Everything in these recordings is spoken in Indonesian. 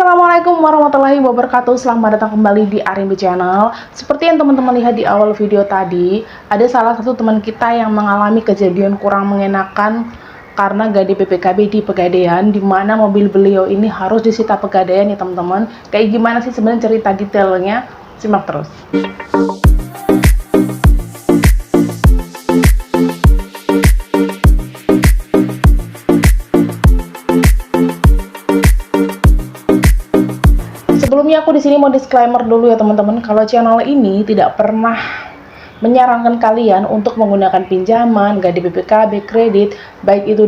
Assalamualaikum warahmatullahi wabarakatuh. Selamat datang kembali di Arimbi Channel. Seperti yang teman-teman lihat di awal video tadi, ada salah satu teman kita yang mengalami kejadian kurang mengenakan karena gade PPKB di Pegadaian, di mana mobil beliau ini harus disita Pegadaian ya teman-teman. Kayak gimana sih sebenarnya cerita detailnya? Simak terus. Sebelumnya aku di sini mau disclaimer dulu ya teman-teman, kalau channel ini tidak pernah menyarankan kalian untuk menggunakan pinjaman, gade PPKB, kredit, baik itu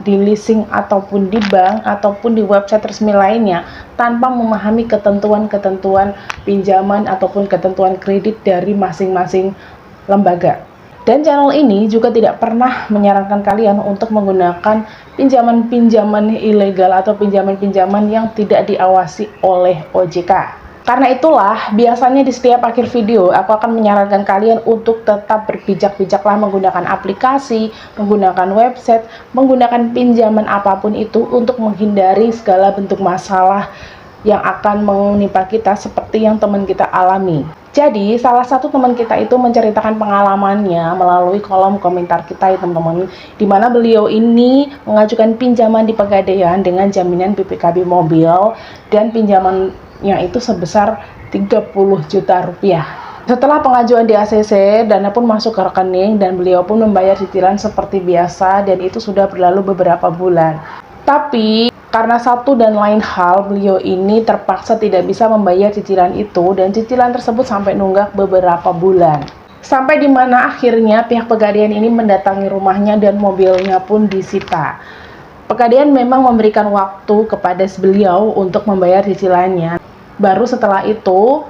di leasing ataupun di bank ataupun di website resmi lainnya, tanpa memahami ketentuan-ketentuan pinjaman ataupun ketentuan kredit dari masing-masing lembaga. Dan channel ini juga tidak pernah menyarankan kalian untuk menggunakan pinjaman-pinjaman ilegal atau pinjaman-pinjaman yang tidak diawasi oleh OJK. Karena itulah, biasanya di setiap akhir video, aku akan menyarankan kalian untuk tetap berbijak-bijaklah menggunakan aplikasi, menggunakan website, menggunakan pinjaman apapun itu untuk menghindari segala bentuk masalah yang akan menimpa kita seperti yang teman kita alami. Jadi, salah satu teman kita itu menceritakan pengalamannya melalui kolom komentar kita ya teman-teman, di mana beliau ini mengajukan pinjaman di Pegadaian dengan jaminan PPKB mobil dan pinjamannya itu sebesar 30 juta rupiah. Setelah pengajuan di ACC, dana pun masuk ke rekening dan beliau pun membayar cicilan seperti biasa dan itu sudah berlalu beberapa bulan. Tapi karena satu dan lain hal, beliau ini terpaksa tidak bisa membayar cicilan itu dan cicilan tersebut sampai nunggak beberapa bulan. Sampai di mana akhirnya pihak Pegadaian ini mendatangi rumahnya dan mobilnya pun disita. Pegadaian memang memberikan waktu kepada beliau untuk membayar cicilannya. Baru setelah itu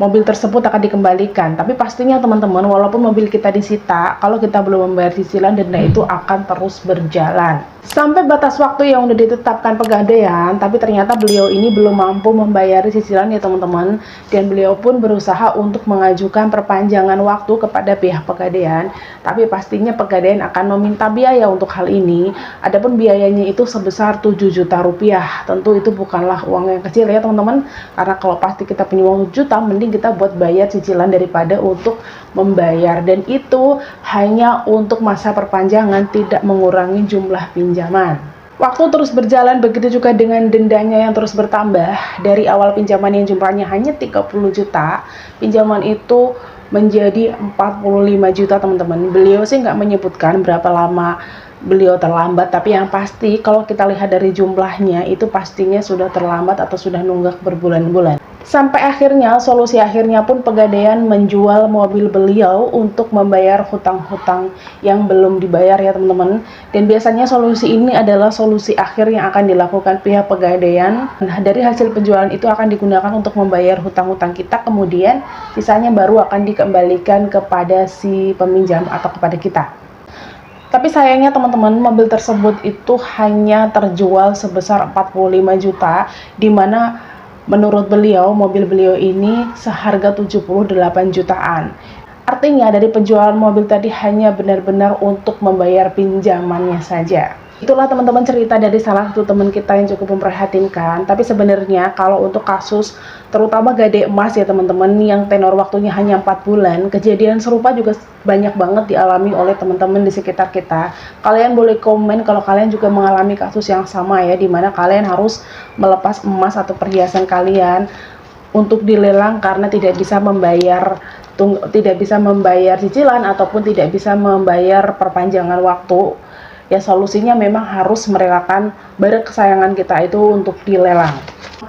mobil tersebut akan dikembalikan. Tapi pastinya teman-teman, walaupun mobil kita disita, kalau kita belum membayar cicilan, denda itu akan terus berjalan sampai batas waktu yang udah ditetapkan Pegadaian. Tapi ternyata beliau ini belum mampu membayar cicilan ya teman-teman, dan beliau pun berusaha untuk mengajukan perpanjangan waktu kepada pihak Pegadaian. Tapi pastinya Pegadaian akan meminta biaya untuk hal ini. Adapun biayanya itu sebesar 7 juta rupiah. Tentu itu bukanlah uang yang kecil ya teman-teman, karena kalau pasti kita punya uang 1 juta, mending kita buat bayar cicilan daripada untuk membayar, dan itu hanya untuk masa perpanjangan, tidak mengurangi jumlah pinjaman. Waktu terus berjalan, begitu juga dengan dendanya yang terus bertambah. Dari awal pinjaman yang jumlahnya hanya 30 juta, pinjaman itu menjadi 45 juta teman-teman. Beliau sih nggak menyebutkan berapa lama beliau terlambat, tapi yang pasti kalau kita lihat dari jumlahnya itu pastinya sudah terlambat atau sudah nunggak berbulan-bulan. Sampai akhirnya, solusi akhirnya pun Pegadaian menjual mobil beliau untuk membayar hutang-hutang yang belum dibayar ya teman-teman. Dan biasanya solusi ini adalah solusi akhir yang akan dilakukan pihak Pegadaian. Nah, dari hasil penjualan itu akan digunakan untuk membayar hutang-hutang kita, kemudian sisanya baru akan dikembalikan kepada si peminjam atau kepada kita. Tapi sayangnya teman-teman, mobil tersebut itu hanya terjual sebesar 45 juta, di mana menurut beliau, mobil beliau ini seharga 78 jutaan. Artinya dari penjualan mobil tadi hanya benar-benar untuk membayar pinjamannya saja. Itulah teman-teman cerita dari salah satu teman kita yang cukup memprihatinkan. Tapi sebenarnya kalau untuk kasus terutama gade emas ya teman-teman, yang tenor waktunya hanya 4 bulan, kejadian serupa juga banyak banget dialami oleh teman-teman di sekitar kita. Kalian boleh komen kalau kalian juga mengalami kasus yang sama ya, dimana kalian harus melepas emas atau perhiasan kalian untuk dilelang karena tidak bisa membayar cicilan ataupun tidak bisa membayar perpanjangan waktu. Ya, solusinya memang harus merelakan barang kesayangan kita itu untuk dilelang.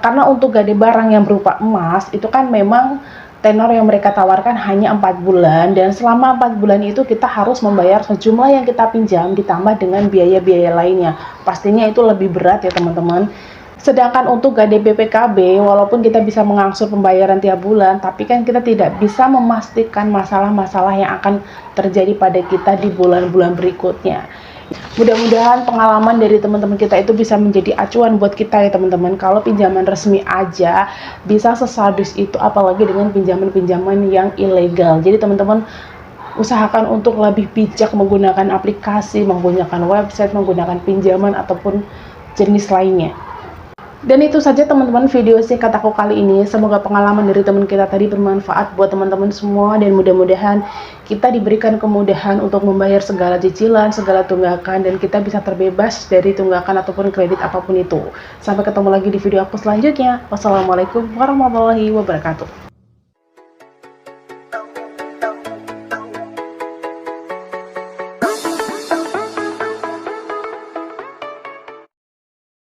Karena untuk gade barang yang berupa emas itu kan memang tenor yang mereka tawarkan hanya 4 bulan, dan selama 4 bulan itu kita harus membayar sejumlah yang kita pinjam ditambah dengan biaya-biaya lainnya. Pastinya itu lebih berat ya teman-teman. Sedangkan untuk gade PPKB, walaupun kita bisa mengangsur pembayaran tiap bulan, tapi kan kita tidak bisa memastikan masalah-masalah yang akan terjadi pada kita di bulan-bulan berikutnya. Mudah-mudahan pengalaman dari teman-teman kita itu bisa menjadi acuan buat kita ya teman-teman. Kalau pinjaman resmi aja bisa sesadis itu, apalagi dengan pinjaman-pinjaman yang ilegal. Jadi teman-teman usahakan untuk lebih bijak menggunakan aplikasi, menggunakan website, menggunakan pinjaman ataupun jenis lainnya. Dan itu saja teman-teman video singkat aku kali ini. Semoga pengalaman dari teman kita tadi bermanfaat buat teman-teman semua, dan mudah-mudahan kita diberikan kemudahan untuk membayar segala cicilan, segala tunggakan, dan kita bisa terbebas dari tunggakan ataupun kredit apapun itu. Sampai ketemu lagi di video aku selanjutnya. Wassalamualaikum warahmatullahi wabarakatuh.